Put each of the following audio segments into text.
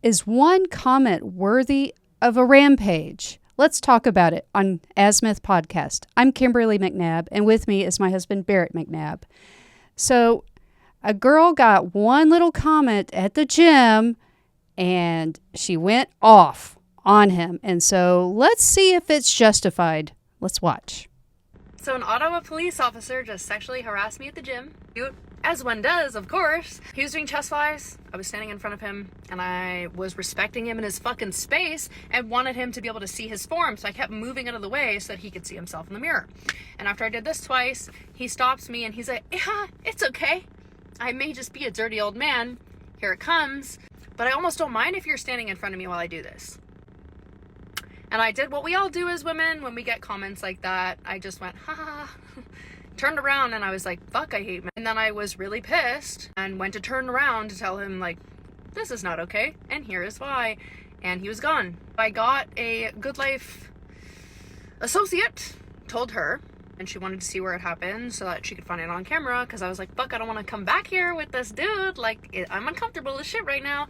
Is one comment worthy of a rampage? Let's talk about it on Azimuth Podcast. I'm Kimberly McNabb, and with me is my husband, Barrett McNabb. So a girl got one little comment at the gym, and she went off on him. And so let's see if it's justified. Let's watch. So an Ottawa police officer just sexually harassed me at the gym. As one does, of course. He was doing chest flies. I was standing in front of him, and I was respecting him in his fucking space and wanted him to be able to see his form, so I kept moving out of the way so that he could see himself in the mirror. And after I did this twice, he stops me and he's like, yeah, it's okay. I may just be a dirty old man. Here it comes. But I almost don't mind if you're standing in front of me while I do this. And I did what we all do as women when we get comments like that. I just went, ha ha ha. Turned around and I was like, fuck, I hate men. And then I was really pissed and went to turn around to tell him, like, this is not okay, and here is why. And he was gone. I got a Good Life associate, told her, and she wanted to see where it happened so that she could find it on camera, because I was like, fuck, I don't want to come back here with this dude. Like, I'm uncomfortable as shit right now.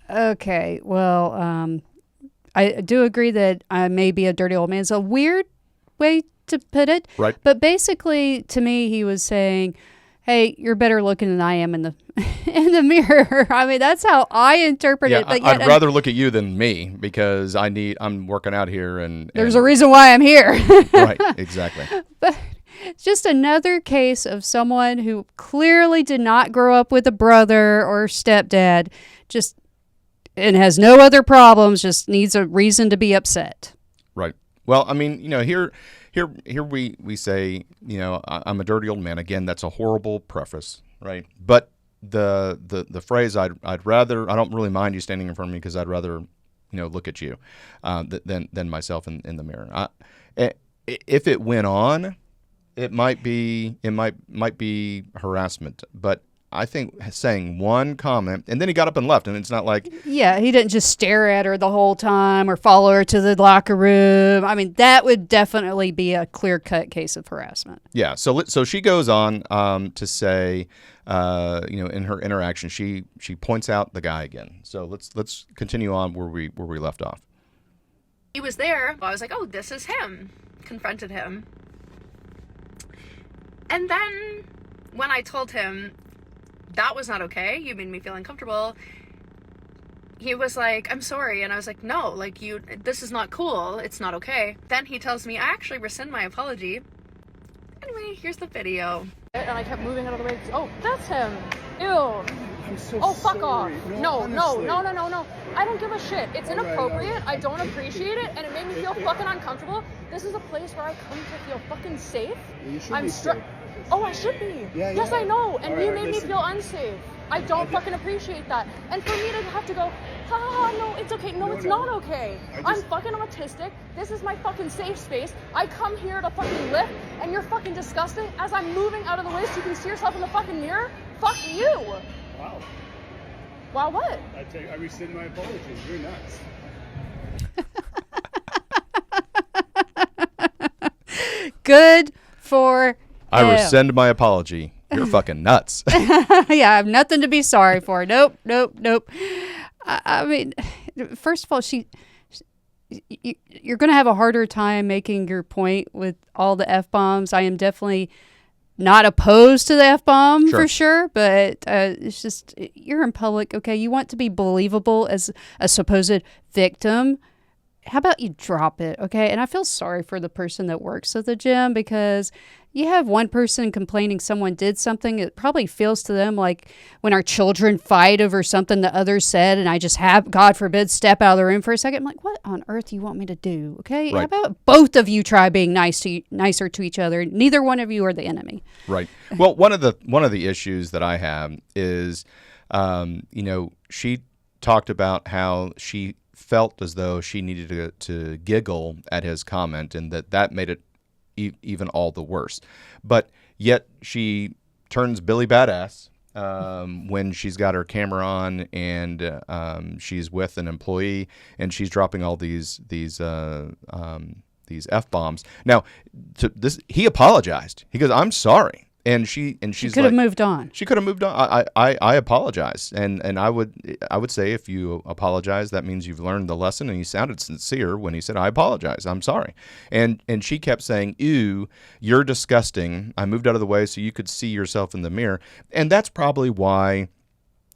Okay. Well, I do agree that I may be a dirty old man. It's a weird way to put it. Right. But basically, to me, he was saying, hey, you're better looking than I am in the in the mirror. I mean, that's how I interpret it. But I'd rather look at you than me, because I'm working out here and there's a reason why I'm here. Right, exactly. But it's just another case of someone who clearly did not grow up with a brother or stepdad, and has no other problems, just needs a reason to be upset. Right. Well, I mean, here we say, I'm a dirty old man. Again, that's a horrible preface, right? But the phrase I don't really mind you standing in front of me, because I'd rather look at you than myself in the mirror. If it went on, it might be harassment, but I think saying one comment, and then he got up and left, and it's not like... Yeah, he didn't just stare at her the whole time or follow her to the locker room. I mean, that would definitely be a clear-cut case of harassment. Yeah, so she goes on to say, in her interaction, she points out the guy again. So let's continue on where we left off. He was there. I was like, oh, this is him. Confronted him. And then when I told him, that was not okay, you made me feel uncomfortable, he was like, I'm sorry. And I was like, no, like, this is not cool, it's not okay. Then he tells me, I actually rescind my apology. Anyway, here's the video. And I kept moving out of the way. Oh, that's him. Ew. I'm so oh, fuck sorry. off. No. I don't give a shit. It's inappropriate. I don't appreciate it, and it made me feel fucking uncomfortable. This is a place where I come to feel fucking safe. Well, you should be safe. Oh, I should be. Yeah, yes, I know. And you made me feel unsafe. I don't fucking appreciate that. And for me to have to go, no, it's okay. No, it's not okay. I'm fucking autistic. This is my fucking safe space. I come here to fucking lift, and you're fucking disgusting as I'm moving out of the way so you can see yourself in the fucking mirror. Fuck you. Wow. Wow, what? I rescind my apologies. You're nuts. Good for I rescind my apology. You're fucking nuts. Yeah, I have nothing to be sorry for. Nope. I mean, first of all, you're going to have a harder time making your point with all the F-bombs. I am definitely not opposed to the F-bomb for sure, but it's just, you're in public, okay? You want to be believable as a supposed victim. How about you drop it, okay? And I feel sorry for the person that works at the gym, because you have one person complaining someone did something. It probably feels to them like when our children fight over something the others said, and I just have, God forbid, step out of the room for a second. I'm like, what on earth do you want me to do, okay? Right. How about both of you try being nicer to each other? Neither one of you are the enemy. Right. Well, one of the issues that I have is, she talked about how she felt as though she needed to giggle at his comment, and that made it even all the worse. But yet she turns Billy Badass when she's got her camera on and she's with an employee and she's dropping all these F-bombs. Now, he apologized. He goes, I'm sorry. And she's could have like, moved on. She could have moved on. I apologize, and I would say if you apologize, that means you've learned the lesson, and he sounded sincere when he said, "I apologize. I'm sorry." And she kept saying, "Ew, you're disgusting. I moved out of the way so you could see yourself in the mirror," and that's probably why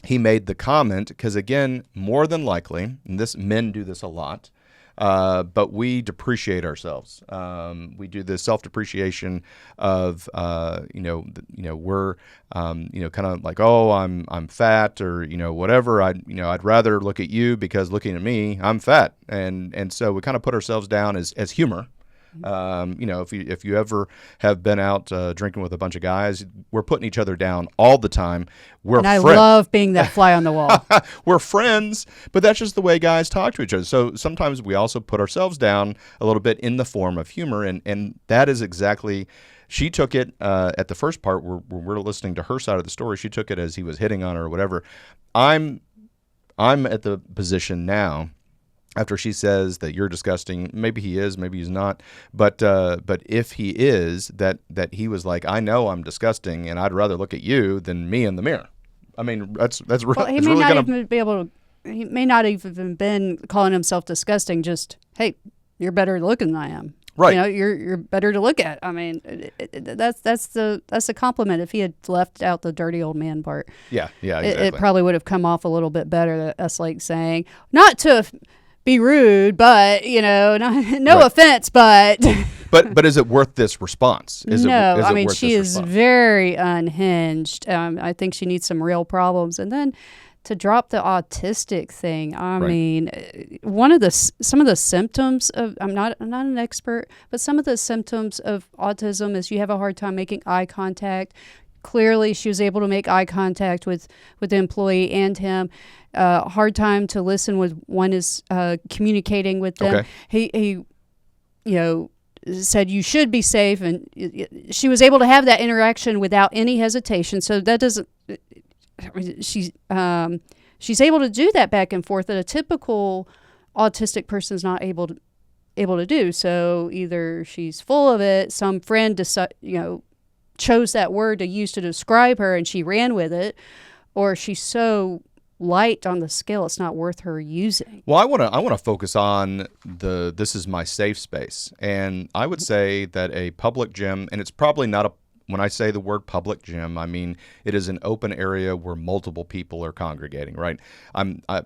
he made the comment. Because again, more than likely, and men do this a lot. But we depreciate ourselves. We do this self-depreciation of, we're, kind of like, oh, I'm fat, or whatever. I'd rather look at you because looking at me, I'm fat, and so we kind of put ourselves down as humor. If you ever have been out drinking with a bunch of guys, we're putting each other down all the time. We're I friends. love being that fly on the wall. We're friends, but that's just the way guys talk to each other. So sometimes we also put ourselves down a little bit in the form of humor, and that is exactly. She took it at the first part where we're listening to her side of the story. She took it as he was hitting on her or whatever. I'm at the position now. After she says that you're disgusting, maybe he is, maybe he's not, but if he is, that he was like, I know I'm disgusting, and I'd rather look at you than me in the mirror. I mean, that's really. Well, he may not even be able to. He may not even been calling himself disgusting. Just, hey, you're better looking than I am. Right. You're better to look at. I mean, that's the compliment. If he had left out the dirty old man part, yeah, exactly. It probably would have come off a little bit better. That's like saying, not to be rude, but no right. offense, but but is it worth this response? I mean, she is very unhinged. I think she needs some real problems, and then to drop the autistic thing. I mean, some of the symptoms of I'm not an expert, but some of the symptoms of autism is you have a hard time making eye contact. Clearly, she was able to make eye contact with the employee and him. Hard time to listen when one is communicating with them. Okay. He said you should be safe, and she was able to have that interaction without any hesitation. So that doesn't. She's able to do that back and forth that a typical autistic person is not able to do. So either she's full of it, some friend chose that word to use to describe her and she ran with it, or she's so light on the scale it's not worth her using. Well, I want to focus on this is my safe space, and I would say that a public gym, and it's probably not when I say the word public gym, I mean it is an open area where multiple people are congregating, right?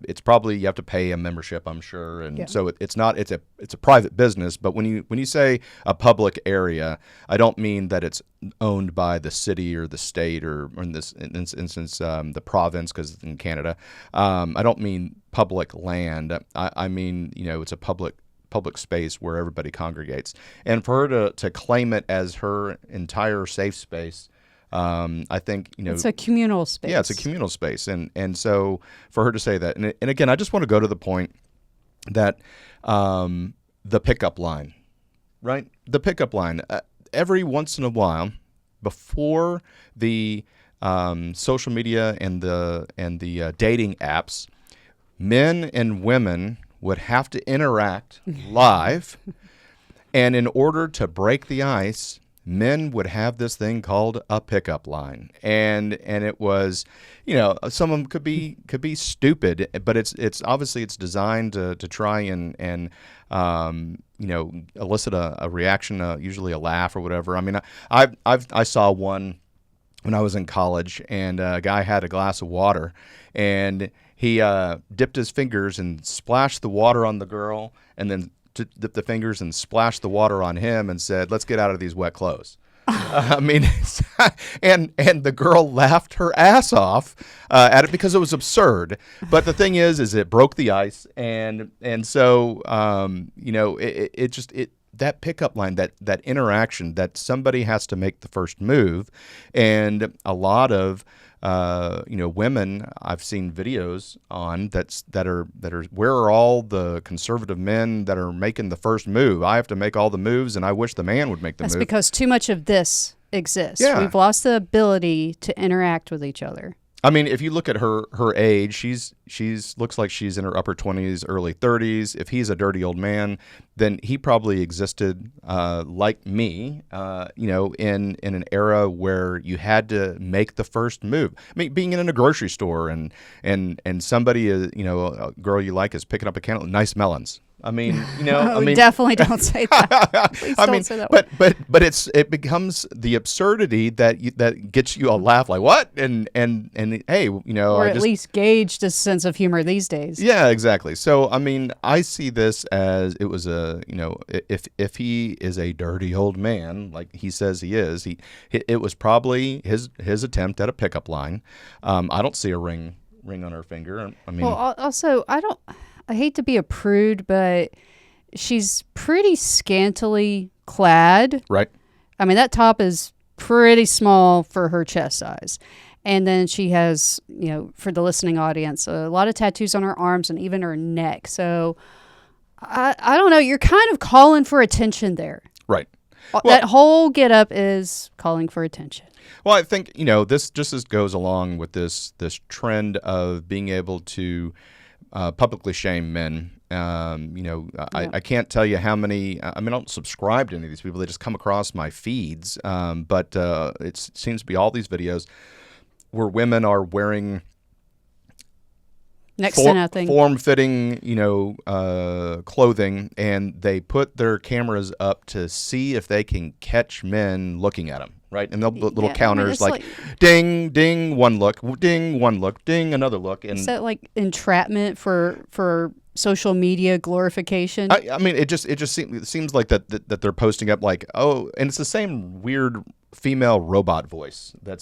It's probably you have to pay a membership, I'm sure, and so it's a private business. But when you say a public area, I don't mean that it's owned by the city or the state or in this instance the province, because in Canada, I don't mean public land. I mean it's a public space where everybody congregates, and for her to claim it as her entire safe space, I think it's a communal space. Yeah, it's a communal space, and so for her to say that, and again, I just want to go to the point that the pickup line, right? The pickup line every once in a while, before the social media and the dating apps, men and women would have to interact live, and in order to break the ice, men would have this thing called a pickup line, and it was, some of them could be stupid, but it's obviously it's designed to try and elicit a reaction, usually a laugh or whatever. I mean, I saw one when I was in college, and a guy had a glass of water, and he dipped his fingers and splashed the water on the girl, and then dipped the fingers and splashed the water on him and said, "Let's get out of these wet clothes." I mean, and the girl laughed her ass off at it because it was absurd. But the thing is it broke the ice, and so that pickup line, that interaction, that somebody has to make the first move, and a lot of women I've seen videos on that are where are all the conservative men that are making the first move? I have to make all the moves, and I wish the man would make the move. That's because too much of this exists. Yeah. We've lost the ability to interact with each other. I mean, if you look at her age, she's looks like she's in her upper 20s, early 30s. If he's a dirty old man, then he probably existed like me, in an era where you had to make the first move. I mean, being in a grocery store and somebody, a girl you like is picking up a can of nice melons. I mean, definitely don't say that. Please don't say that. But it becomes the absurdity that gets you a laugh, like what? And hey, or at least gauge a sense of humor these days. Yeah, exactly. So I mean, I see this as it was if he is a dirty old man like he says he is, it was probably his attempt at a pickup line. I don't see a ring on her finger. I mean, well, also I hate to be a prude, but she's pretty scantily clad. Right. I mean, that top is pretty small for her chest size. And then she has, for the listening audience, a lot of tattoos on her arms and even her neck. So I don't know. You're kind of calling for attention there. Right. That whole getup is calling for attention. Well, I think, this just goes along with this trend of being able to publicly shame men. I can't tell you how many. I don't subscribe to any of these people. They just come across my feeds. But it seems to be all these videos where women are wearing next to nothing form-fitting, clothing, and they put their cameras up to see if they can catch men looking at them. Right, and they'll put little counters like ding, ding, one look, ding, one look, ding, another look. And is that like entrapment for social media glorification? I mean, it seems like that they're posting up like, oh, and it's the same weird female robot voice that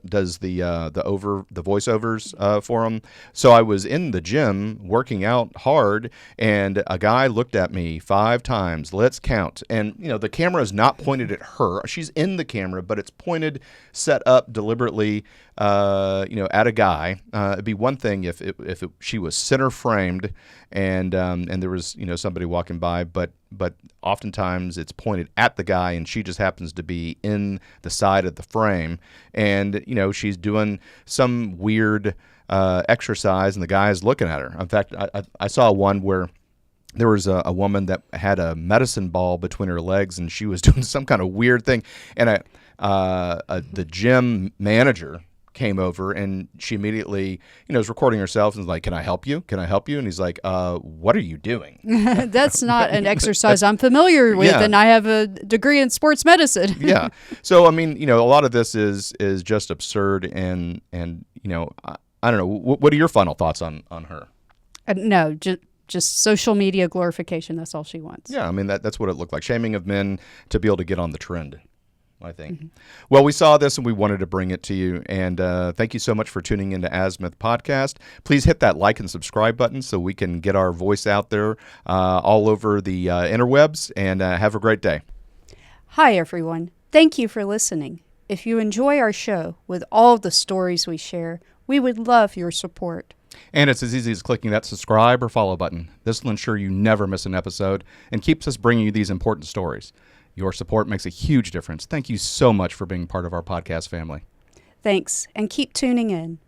does the voiceovers for them. So I was in the gym working out hard, and a guy looked at me 5 times. Let's count. And the camera is not pointed at her. She's in the camera, but it's pointed, set up deliberately, at a guy. It'd be one thing if she was center framed and there was somebody walking by, but oftentimes it's pointed at the guy and she just happens to be in the side of the frame, and she's doing some weird exercise and the guy is looking at her. In fact, I saw one where there was a woman that had a medicine ball between her legs and she was doing some kind of weird thing, and the gym manager came over and she immediately, was recording herself and was like, can I help you? Can I help you? And he's like, what are you doing? That's not an exercise I'm familiar with, and I have a degree in sports medicine. Yeah. So, I mean, a lot of this is just absurd and I don't know. What are your final thoughts on her? No, just social media glorification. That's all she wants. Yeah. I mean, that's what it looked like. Shaming of men to be able to get on the trend, I think. Mm-hmm. Well, we saw this and we wanted to bring it to you. And thank you so much for tuning into Azimuth Podcast. Please hit that like and subscribe button so we can get our voice out there all over the interwebs. And have a great day. Hi, everyone. Thank you for listening. If you enjoy our show with all the stories we share, we would love your support. And it's as easy as clicking that subscribe or follow button. This will ensure you never miss an episode and keeps us bringing you these important stories. Your support makes a huge difference. Thank you so much for being part of our podcast family. Thanks, and keep tuning in.